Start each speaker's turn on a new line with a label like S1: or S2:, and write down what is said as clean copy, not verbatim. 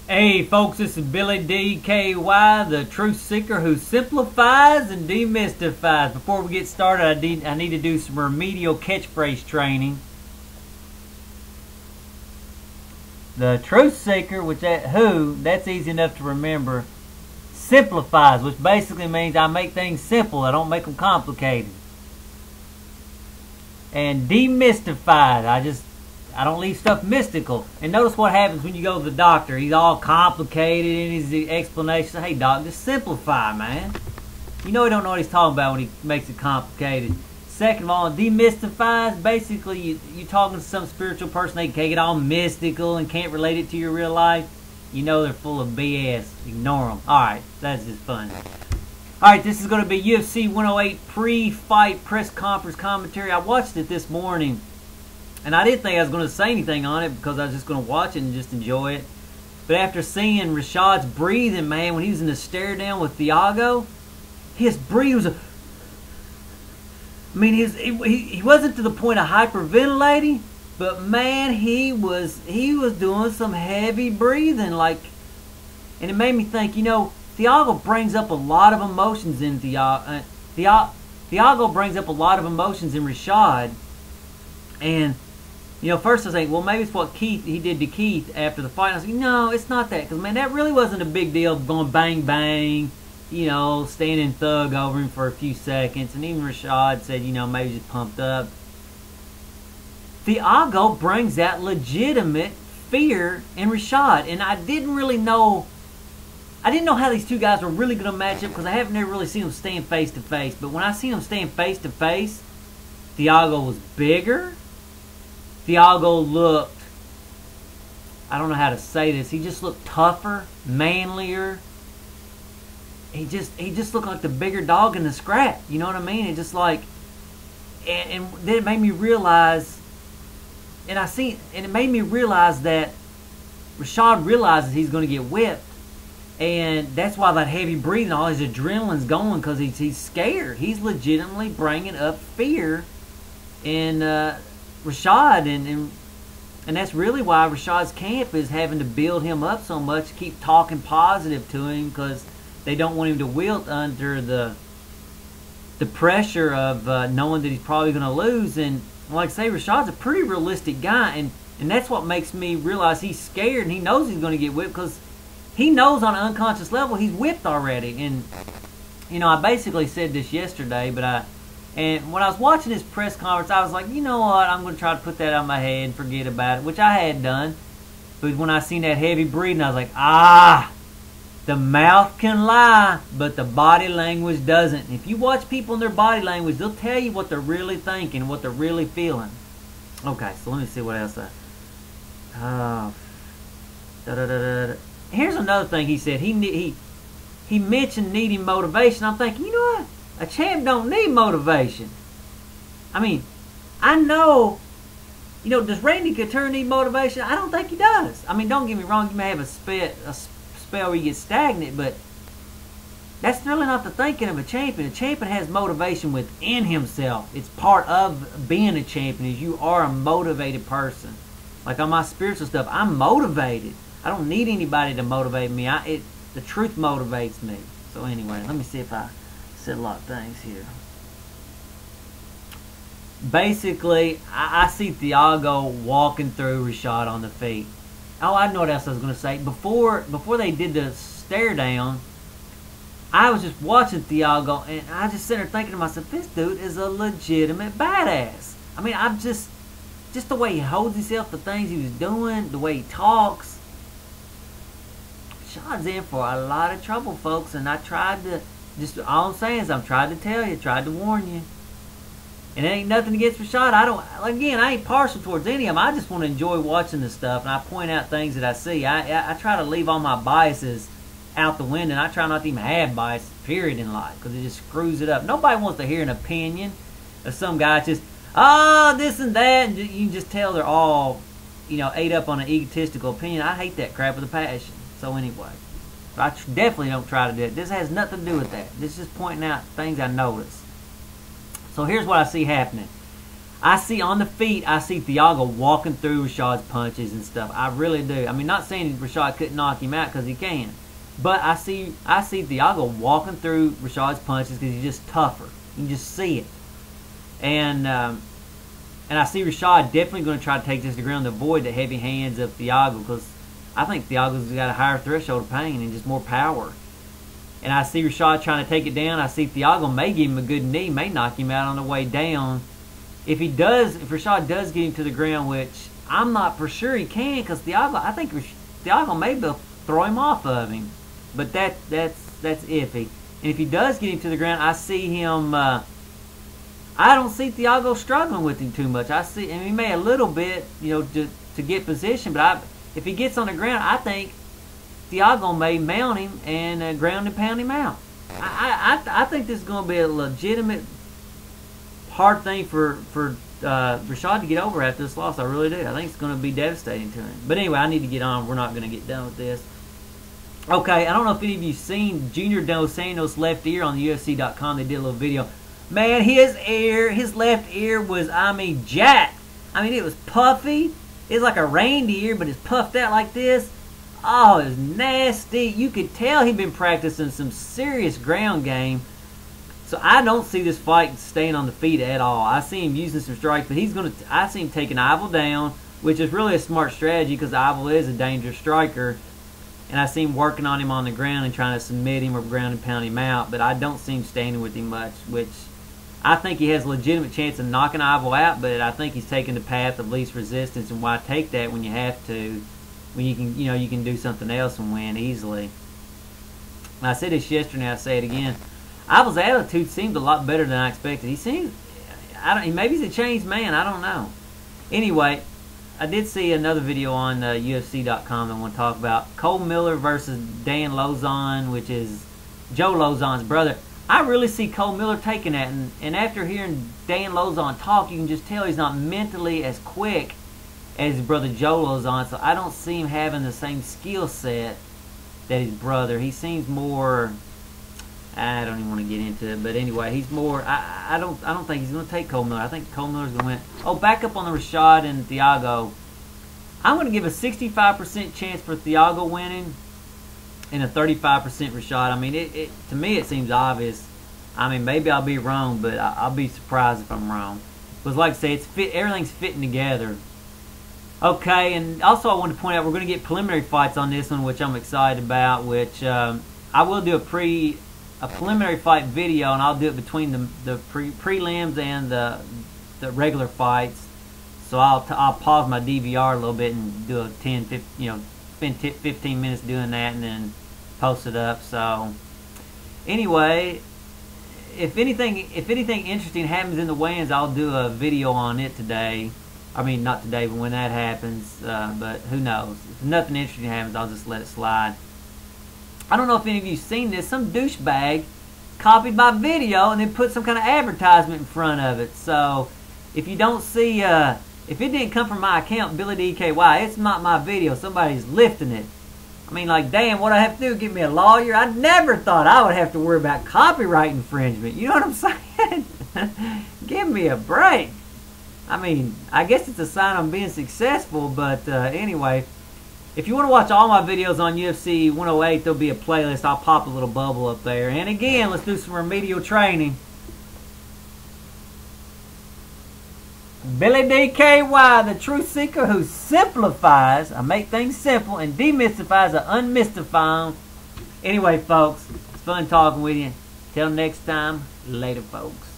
S1: Hey folks, this is Billy DKY, the truth seeker who simplifies and demystifies. Before we get started, I need to do some remedial catchphrase training. The truth seeker, that's easy enough to remember, simplifies, which basically means I make things simple. I don't make them complicated. And demystified, I don't leave stuff mystical. And notice what happens when you go to the doctor. He's all complicated in his explanation. Hey doc, just simplify, man. You know he don't know what he's talking about when he makes it complicated. Second of all, demystifies, basically you talking to some spiritual person, they can't get all mystical and can't relate it to your real life. You know they're full of BS. Ignore them. Alright, that's just fun. Alright, this is going to be UFC 108 pre-fight press conference commentary. I watched it this morning. And I didn't think I was going to say anything on it because I was just going to watch it and just enjoy it. But after seeing Rashad's breathing, man, when he was in the stare down with Thiago, his breathing was he wasn't to the point of hyperventilating, but man, he was doing some heavy breathing, and it made me think, Thiago brings up a lot of emotions in Thiago brings up a lot of emotions in Rashad, and first I was thinking, well, maybe it's what he did to Keith after the fight. I was like, no, it's not that. Because, man, that really wasn't a big deal going bang, bang, standing thug over him for a few seconds. And even Rashad said, maybe just pumped up. Thiago brings that legitimate fear in Rashad. And I didn't know how these two guys were really going to match up because I haven't never really seen them stand face to face. But when I seen them stand face to face, Thiago was bigger. Thiago looked, I don't know how to say this, he just looked tougher, manlier. He just looked like the bigger dog in the scrap, you know what I mean? It just and then it made me realize, it made me realize that Rashad realizes he's going to get whipped. And that's why that heavy breathing, all his adrenaline's going, because he's scared. He's legitimately bringing up fear in Rashad, and that's really why Rashad's camp is having to build him up so much, keep talking positive to him, because they don't want him to wilt under the pressure of knowing that he's probably going to lose. And like I say, Rashad's a pretty realistic guy, and that's what makes me realize he's scared, and he knows he's going to get whipped, because he knows on an unconscious level he's whipped already. And I basically said this yesterday, and when I was watching this press conference, I was like, you know what, I'm going to try to put that out of my head and forget about it, which I had done. But when I seen that heavy breathing, I was like, the mouth can lie, but the body language doesn't. If you watch people in their body language, they'll tell you what they're really thinking, what they're really feeling. Okay, so let me see what else. Here's another thing he said. He mentioned needing motivation. I'm thinking, you know what? A champ don't need motivation. I mean, I know, does Randy Couture need motivation? I don't think he does. I mean, don't get me wrong, you may have a spell where you get stagnant, but that's really not the thinking of a champion. A champion has motivation within himself. It's part of being a champion, is you are a motivated person. Like on my spiritual stuff, I'm motivated. I don't need anybody to motivate me. The truth motivates me. So anyway, let me see if I said a lot of things here. Basically, I see Thiago walking through Rashad on the feet. Oh, I know what else I was going to say. Before they did the stare down, I was just watching Thiago, and I just sitting there thinking to myself, this dude is a legitimate badass. I mean, I'm just the way he holds himself, the things he was doing, the way he talks. Rashad's in for a lot of trouble, folks, and I tried to. All I'm saying is I'm trying to tell you, tried to warn you. And it ain't nothing against Rashad. I ain't partial towards any of them. I just want to enjoy watching this stuff, and I point out things that I see. I try to leave all my biases out the window, and I try not to even have bias, period, in life, because it just screws it up. Nobody wants to hear an opinion of some guy just, this and that, and you can just tell they're all, ate up on an egotistical opinion. I hate that crap with a passion. So anyway. I definitely don't try to do it. This has nothing to do with that. This is just pointing out things I noticed. So here's what I see happening. I see on the feet, I see Thiago walking through Rashad's punches and stuff. I really do. I mean, not saying Rashad couldn't knock him out, because he can. But I see Thiago walking through Rashad's punches because he's just tougher. You can just see it. And I see Rashad definitely going to try to take this to the ground to avoid the heavy hands of Thiago, because I think Thiago's got a higher threshold of pain and just more power. And I see Rashad trying to take it down. I see Thiago may give him a good knee, may knock him out on the way down. If Rashad does get him to the ground, which I'm not for sure he can, because I think Thiago may throw him off of him. But that's iffy. And if he does get him to the ground, I see him. I don't see Thiago struggling with him too much. And he may a little bit, to get position. But if he gets on the ground, I think Thiago may mount him and ground and pound him out. I think this is going to be a legitimate hard thing for Rashad to get over after this loss. I really do. I think it's going to be devastating to him. But anyway, I need to get on. We're not going to get done with this. Okay, I don't know if any of you seen Junior Dos Santos' left ear on the UFC.com. They did a little video. Man, his left ear was, jacked. It was puffy. It's like a reindeer, but it's puffed out like this. Oh, it was nasty. You could tell he'd been practicing some serious ground game. So I don't see this fight staying on the feet at all. I see him using some strikes, but I see him taking Yvels down, which is really a smart strategy because Yvels is a dangerous striker. And I see him working on him on the ground and trying to submit him or ground and pound him out. But I don't see him standing with him much, which I think he has a legitimate chance of knocking Yvels out. But I think he's taking the path of least resistance. And why take that when you have to? When you can do something else and win easily. And I said this yesterday. I say it again. Yvels' attitude seemed a lot better than I expected. He seemed, maybe he's a changed man. I don't know. Anyway, I did see another video on UFC.com I want to talk about. Cole Miller versus Dan Lauzon, which is Joe Lauzon's brother. I really see Cole Miller taking that. And after hearing Dan Lauzon talk, you can just tell he's not mentally as quick as his brother Joe Lauzon. So I don't see him having the same skill set that his brother. He seems more... I don't even want to get into it, but anyway, he's more. I don't think he's going to take Cole Miller. I think Cole Miller's going to win. Oh, back up on the Rashad and Thiago. I'm going to give a 65% chance for Thiago winning and a 35% Rashad. To me it seems obvious. Maybe I'll be wrong, but I'll be surprised if I'm wrong. Because like I say, everything's fitting together. Okay, and also I want to point out we're going to get preliminary fights on this one, which I'm excited about. Which I will do a preliminary fight video, and I'll do it between the prelims and the regular fights. So I'll pause my DVR a little bit and do a 10, 15, spend 15 minutes doing that, and then post it up. So anyway, if anything interesting happens in the weigh-ins, I'll do a video on it today. Not today, but when that happens. But who knows? If nothing interesting happens, I'll just let it slide. I don't know if any of you seen this. Some douchebag copied my video and then put some kind of advertisement in front of it. So if you don't see, if it didn't come from my account, Billy DKY, it's not my video. Somebody's lifting it. Damn, what I have to do? Get me a lawyer? I never thought I would have to worry about copyright infringement. You know what I'm saying? Give me a break. I guess it's a sign I'm being successful, but anyway. If you want to watch all my videos on UFC 108, there'll be a playlist. I'll pop a little bubble up there. And again, let's do some remedial training. Billy DKY, the truth seeker who simplifies. I make things simple and demystifies or unmystify them. Anyway, folks, it's fun talking with you. Till next time, later, folks.